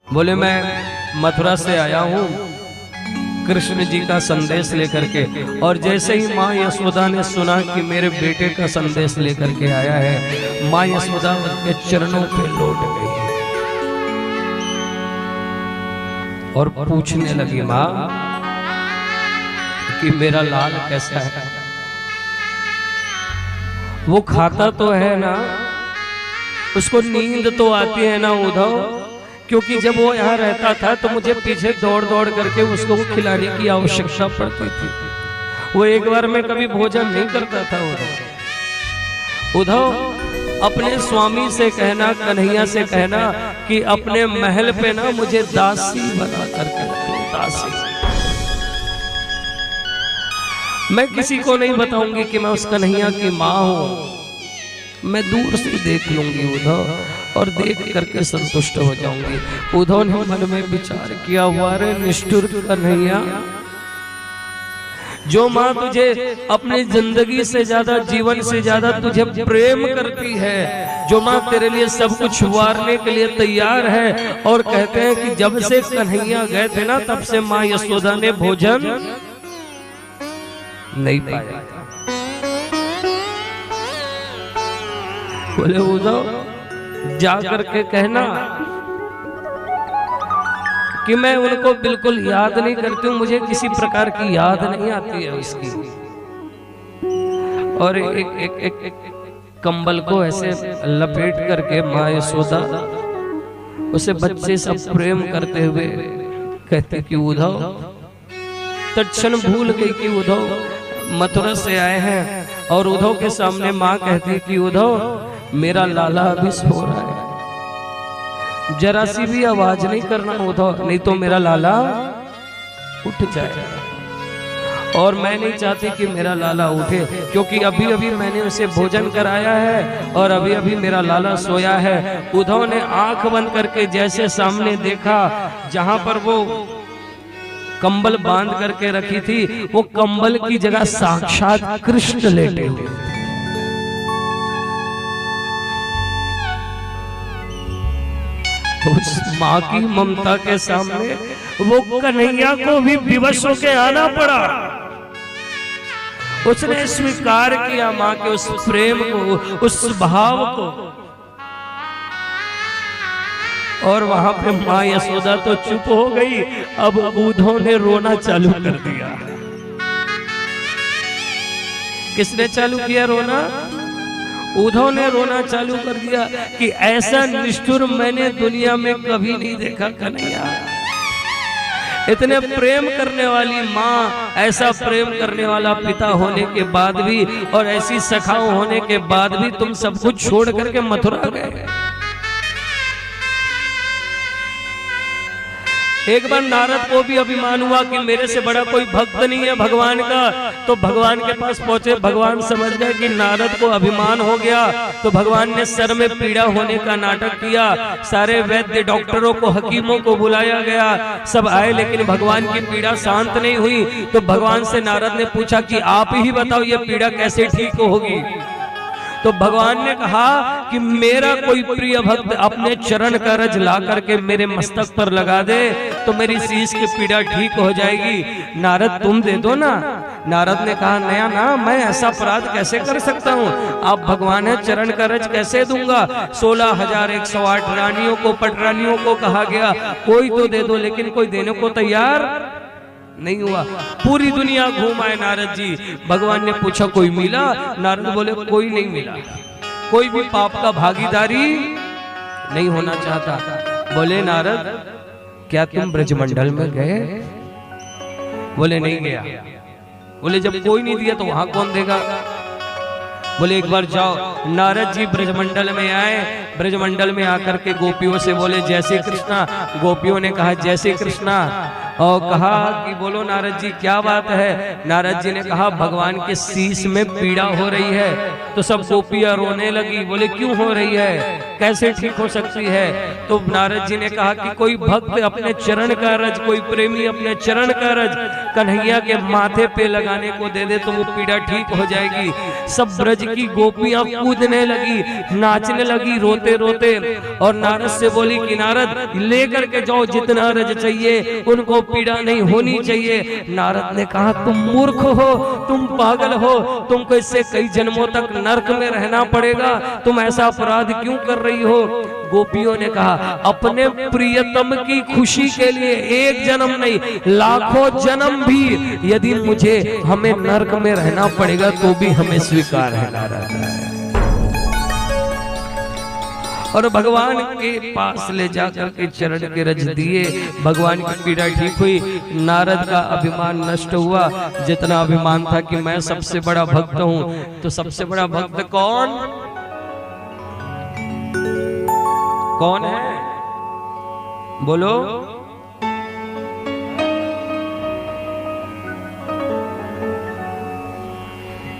बोले मैं मथुरा से आया हूँ कृष्ण जी का संदेश लेकर के, और जैसे ही माँ यशोदा ने सुना कि मेरे बेटे का संदेश लेकर के आया है, माँ यशोदा के चरणों पे लौट गई और पूछने लगी माँ कि मेरा लाल कैसा है। वो खाता तो है ना, उसको नींद तो आती है ना उद्धव, क्योंकि जब वो यहाँ रहता था तो मुझे पीछे दौड़ दौड़ करके उसको खिलाने की आवश्यकता पड़ती थी। वो एक बार में कभी भोजन नहीं करता था। उद्धव अपने स्वामी से कहना, कन्हैया से कहना कि अपने महल पे ना मुझे दासी बना करके रखो, दासी। मैं किसी को नहीं बताऊंगी कि मैं उस कन्हैया की माँ हूं, मैं दूर से देख लूंगी उद्धव, और देख करके संतुष्ट हो जाऊंगी। उद्धव ने मन में विचार किया, वारे निष्ठुर कन्हैया, जो माँ तुझे अपनी जिंदगी से ज्यादा, जीवन से ज्यादा तुझे प्रेम करती है, जो माँ तेरे लिए सब कुछ वारने के लिए तैयार है, और कहते हैं कि जब से कन्हैया गए थे ना तब से माँ यशोदा ने भोजन नहीं पाया। बोले उद्धव जा करके कहना कि मैं उनको बिल्कुल याद नहीं करती हूँ, मुझे किसी प्रकार की याद नहीं आती है उसकी। और एक कंबल को ऐसे लपेट करके माँ यशोदा उसे बच्चे सब प्रेम करते हुए कहते कि उद्धव, तत्क्षण भूल गई कि उद्धव मथुरा से आए हैं, और उद्धव के सामने माँ कहती कि उद्धव मेरा लाला अभी सो रहा है, जरा सी भी आवाज नहीं करना उद्धव, नहीं तो मेरा लाला उठ जाए। और मैं नहीं चाहती कि मेरा लाला उठे, क्योंकि अभी अभी मैंने उसे भोजन कराया है और अभी अभी मेरा लाला सोया है। उद्धव ने आंख बंद करके जैसे सामने देखा, जहां पर वो कंबल बांध करके रखी थी, वो कंबल की जगह साक्षात कृष्ण लेटे हुए। उस माँ की ममता के सामने वो कन्हैया को भी विवश होके आना पड़ा। उसने स्वीकार किया माँ के उस प्रेम को, उस भाव को, और वहां पे माँ यशोदा तो चुप हो गई। अब उद्धव ने रोना चालू कर दिया। किसने चालू किया रोना? उद्धव ने रोना चालू कर दिया कि ऐसा निष्ठुर मैंने दुनिया में कभी नहीं देखा कन्हैया। इतने प्रेम करने वाली माँ, ऐसा प्रेम करने वाला पिता होने के बाद भी, और ऐसी सखाओं होने के बाद भी तुम सब कुछ छोड़ करके मथुरा गए। एक बार नारद को भी अभिमान हुआ कि मेरे से बड़ा कोई भक्त नहीं है भगवान का, तो भगवान के पास पहुंचे। भगवान समझ गए कि नारद को अभिमान हो गया, तो भगवान ने सर में पीड़ा होने का नाटक किया। सारे वैद्य डॉक्टरों को, हकीमों को बुलाया गया, सब आए, लेकिन भगवान की पीड़ा शांत नहीं हुई। तो भगवान से नारद ने पूछा कि आप ही बताओ ये पीड़ा कैसे ठीक होगी। तो भगवान ने कहा कि मेरा कोई प्रिय भक्त अपने चरण का रज ला करके मेरे मस्तक पर लगा दे तो मेरी शीश की पीड़ा ठीक हो जाएगी। नारद तुम दे दो ना। नारद ने कहा नया ना, मैं ऐसा अपराध कैसे कर सकता हूँ, आप भगवान है, चरण का रज कैसे दूंगा। 16,108 रानियों को, पटरानियों को कहा गया कोई तो दे दो, लेकिन कोई देने को तैयार नहीं हुआ। पूरी दुनिया घूम आए नारद जी। भगवान ने पूछा कोई मिला? नारद बोले कोई नहीं मिला, कोई भी पाप का भागीदारी नहीं होना चाहता। बोले नारद क्या तुम ब्रजमंडल में गए? बोले नहीं गया। बोले जब कोई नहीं दिया तो वहां कौन देगा? बोले एक बार जाओ। नारद जी ब्रजमंडल में आए। ब्रजमंडल में आकर के गोपियों से बोले जय श्री कृष्णा। गोपियों ने कहा जय श्री कृष्णा, और कहा कि बोलो नारद जी क्या बात है। नारद जी ने कहा भगवान के शीश में पीड़ा हो रही है। तो सब गोपियां रोने लगी। बोले क्यों हो रही है, कैसे ठीक हो सकती है? तो नारद जी ने कहा कि कोई भक्त अपने चरण का रज, कोई प्रेमी अपने चरण का रज कन्हैया के माथे पे लगाने को दे दे तो वो पीड़ा ठीक हो जाएगी। सब ब्रज की गोपियां कूदने लगी, नाचने लगी रोते रोते, और नारद से बोली कि नारद लेकर के जाओ जितना रज चाहिए, उनको पीड़ा नहीं होनी चाहिए। नारद ने कहा तुम मूर्ख हो, तुम पागल हो, तुमको इससे कई जन्मों तक नरक में रहना पड़ेगा, तुम ऐसा अपराध क्यों कर रही हो। गोपियों ने कहा अपने प्रियतम की खुशी के लिए एक जन्म नहीं, लाखों जन्म भी यदि मुझे हमें नरक में रहना पड़ेगा तो भी हमें स्वीकार है नारद। और भगवान के पास ले जाकर के चरण के रज दिए, भगवान की पीड़ा ठीक हुई, नारद का अभिमान नष्ट हुआ। जितना अभिमान था कि मैं सबसे बड़ा भक्त हूं, तो सबसे बड़ा भक्त कौन कौन है बोलो।